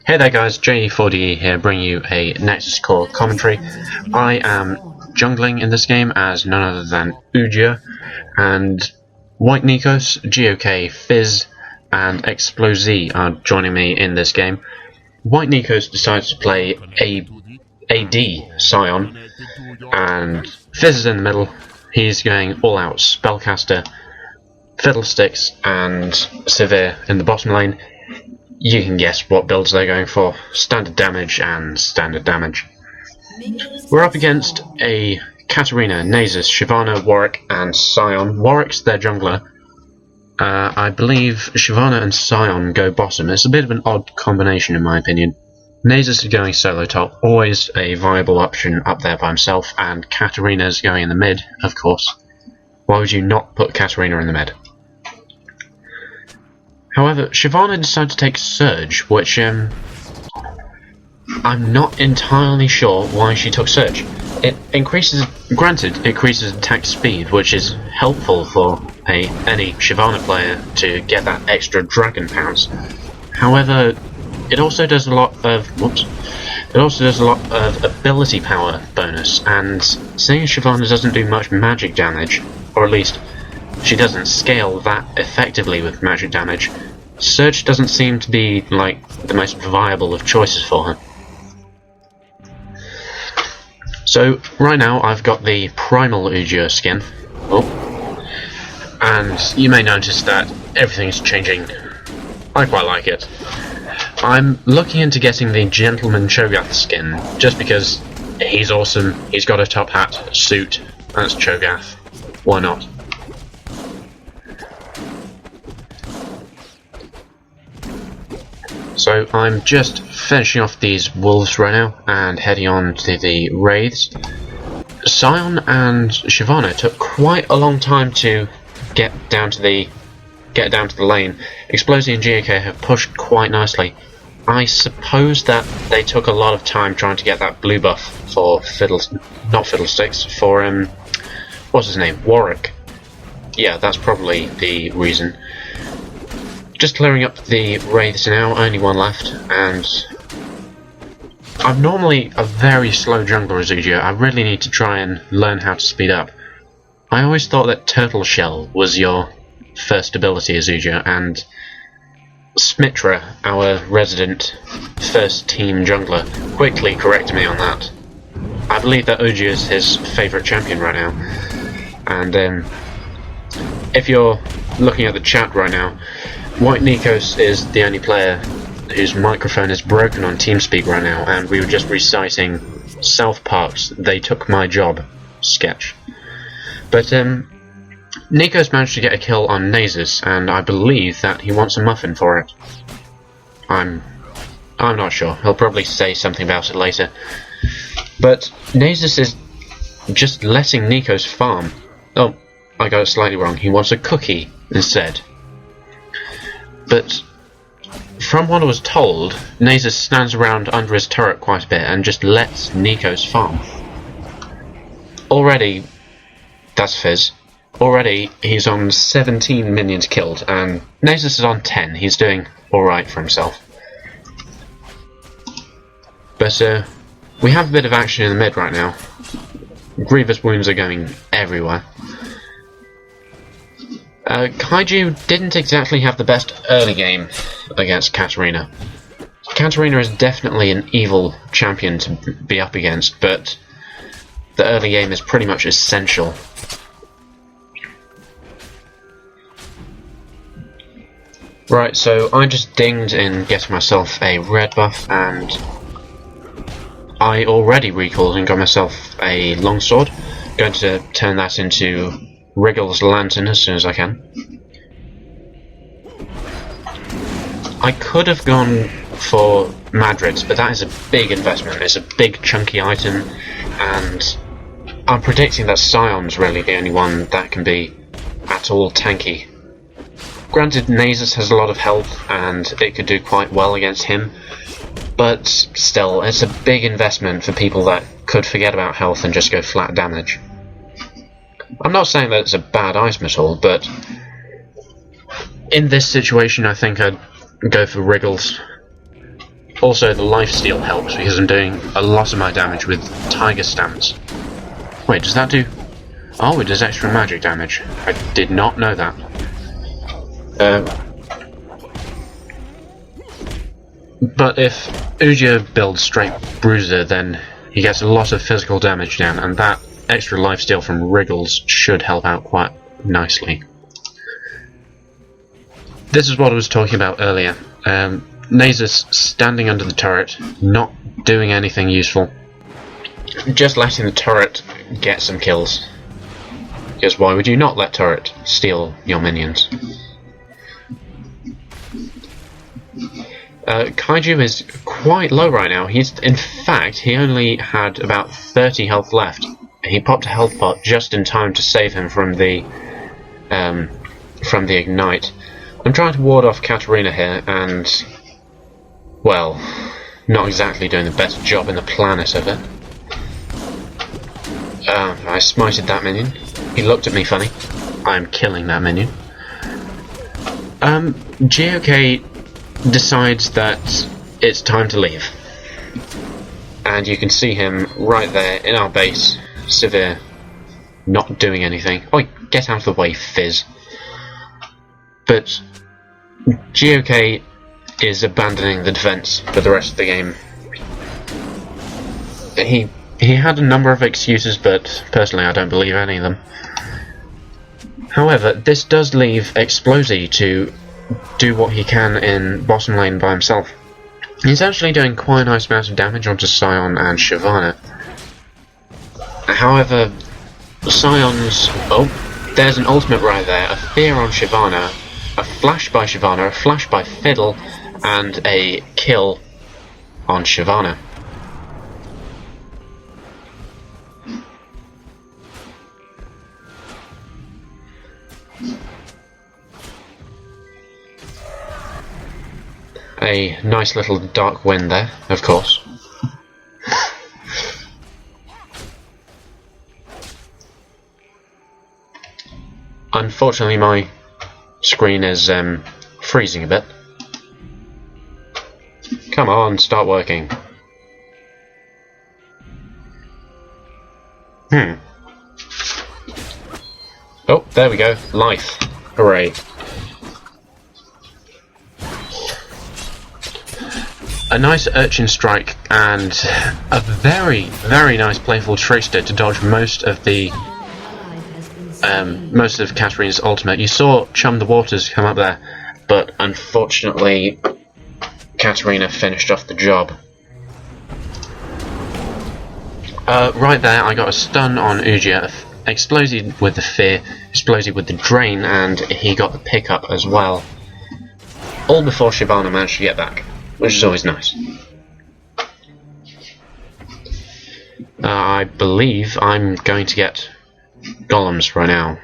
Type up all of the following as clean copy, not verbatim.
Hey there guys, J4DE here bringing you a Nexus Core commentary. I am jungling in this game as none other than Uja, and WhiteNekos, Giokay, Fizz, and ExPloZee are joining me in this game. WhiteNekos decides to play a AD Scion, and Fizz is in the middle. He's going all out Spellcaster, Fiddlesticks, and Severe in the bottom lane. You can guess what builds they're going for. Standard damage and standard damage. We're up against a Katarina, Nasus, Shyvana, Warwick, and Scion. Warwick's their jungler. I believe Shyvana and Scion go bottom. It's a bit of an odd combination in my opinion. Nasus is going solo top, always a viable option up there by himself, and Katarina's going in the mid, of course. Why would you not put Katarina in the mid? However, Shyvana decided to take Surge, which I'm not entirely sure why she took Surge. It increases, granted, it increases attack speed, which is helpful for any Shyvana player to get that extra Dragon Pounce. However, it also does a lot of ability power bonus, and seeing as Shyvana doesn't do much magic damage, or at least she doesn't scale that effectively with magic damage, Surge doesn't seem to be like the most viable of choices for her. So right now I've got the Primal Uja skin, and you may notice that everything's changing. I quite like it. I'm looking into getting the Gentleman Cho'Gath skin just because he's awesome. He's got a top hat, suit, that's Cho'Gath. Why not? So I'm just finishing off these wolves right now and heading on to the wraiths. Scion and Shyvana took quite a long time to get down to the lane. ExPloZee and Giokay have pushed quite nicely. I suppose that they took a lot of time trying to get that blue buff for what's his name? Warwick. Yeah, that's probably the reason. Just clearing up the wraiths now, only one left, and I'm normally a very slow jungler as Uja. I really need to try and learn how to speed up. I always thought that Turtle Shell was your first ability as Uja, and Smitra, our resident first team jungler, quickly corrected me on that. I believe that Uja is his favourite champion right now, and if you're looking at the chat right now, WhiteNekos is the only player whose microphone is broken on TeamSpeak right now, and we were just reciting South Park's "They Took My Job" sketch. But Nekos managed to get a kill on Nasus, and I believe that he wants a muffin for it. I'm not sure. He'll probably say something about it later. But Nasus is just letting Nekos farm. Oh, I got it slightly wrong. He wants a cookie instead. But from what I was told, Nasus stands around under his turret quite a bit and just lets Nekos farm. Already, that's Fizz. Already he's on 17 minions killed, and Nasus is on 10. He's doing alright for himself. But we have a bit of action in the mid right now. Grievous wounds are going everywhere. Kaiiju didn't exactly have the best early game against Katarina. Katarina is definitely an evil champion to be up against, but the early game is pretty much essential. Right, so I just dinged in getting myself a red buff, and I already recalled and got myself a longsword. Going to turn that into Wriggle's Lantern as soon as I can. I could have gone for Madrid's, but that is a big investment. It's a big chunky item, and I'm predicting that Scion's really the only one that can be at all tanky. Granted, Nasus has a lot of health, and it could do quite well against him, but still, it's a big investment for people that could forget about health and just go flat damage. I'm not saying that it's a bad item at all, but in this situation I think I'd go for Wriggles. Also, the lifesteal helps because I'm doing a lot of my damage with Tiger Stance. Wait, does that do... Oh, it does extra magic damage. I did not know that. But if Uja builds straight Bruiser, then he gets a lot of physical damage down, and that extra lifesteal from Wriggles should help out quite nicely. This is what I was talking about earlier. Nasus standing under the turret, not doing anything useful. Just letting the turret get some kills. Because why would you not let turret steal your minions? Kaiiju is quite low right now. In fact, he only had about 30 health left. He popped a health pot just in time to save him from the ignite. I'm trying to ward off Katarina here, and well, not exactly doing the best job in the planet of it. I smited that minion. He looked at me funny. I'm killing that minion. Giokay decides that it's time to leave. And you can see him right there in our base, Severe, not doing anything. Oh, get out of the way, Fizz. But Giokay is abandoning the defense for the rest of the game. He had a number of excuses, but personally I don't believe any of them. However, this does leave ExPloZee to do what he can in bottom lane by himself. He's actually doing quite a nice amount of damage onto Sion and Shyvana. However, Sion's... Oh, there's an ultimate right there, a Fear on Shyvana, a flash by Shyvana, a flash by Fiddle, and a kill on Shyvana. A nice little dark wind there, of course. Unfortunately, my screen is freezing a bit. Come on, start working. Oh, there we go. Life. Hooray. A nice Urchin Strike and a very, very nice playful Trickster to dodge most of Katarina's ultimate. You saw Chum the Waters come up there, but unfortunately Katarina finished off the job. Right there I got a stun on Uja, ExPloZee with the Fear, ExPloZee with the Drain, and he got the pickup as well. All before Shyvana managed to get back, which is always nice. I believe I'm going to get golems right now.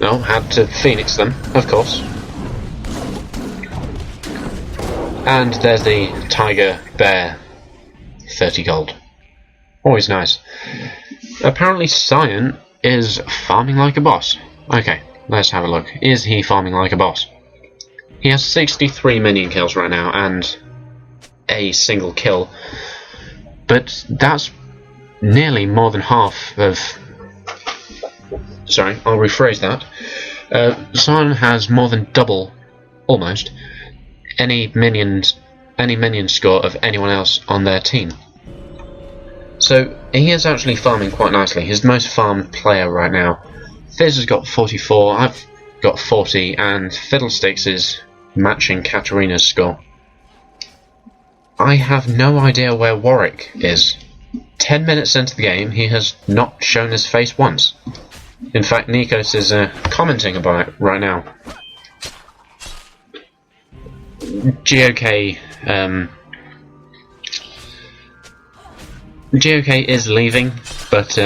No, had to Phoenix them, of course. And there's the Tiger Bear 30 gold. Always nice. Apparently Sion is farming like a boss. Okay, let's have a look. Is he farming like a boss? He has 63 minion kills right now and a single kill, but that's nearly more than half of... Sorry, I'll rephrase that. Sion has more than double, almost, any minion score of anyone else on their team. So he is actually farming quite nicely. He's the most farmed player right now. Fizz has got 44, I've got 40, and Fiddlesticks is matching Katarina's score. I have no idea where Warwick is. 10 minutes into the game, he has not shown his face once. In fact, Nekos is commenting about it right now. Giokay is leaving, but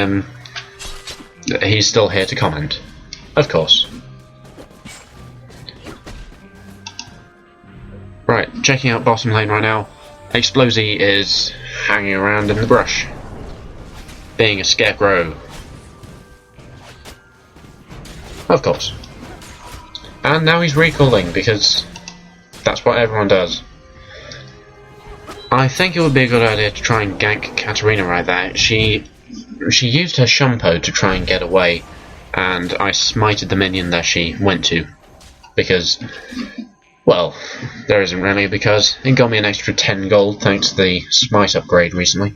he's still here to comment, of course. Right, checking out bottom lane right now. ExPloZee is hanging around in the brush, being a scarecrow. Of course. And now he's recalling because That's what everyone does. I think it would be a good idea to try and gank Katarina right there. She used her Shumpo to try and get away, and I smited the minion that she went to. Because, well, there isn't really, because it got me an extra 10 gold thanks to the smite upgrade recently.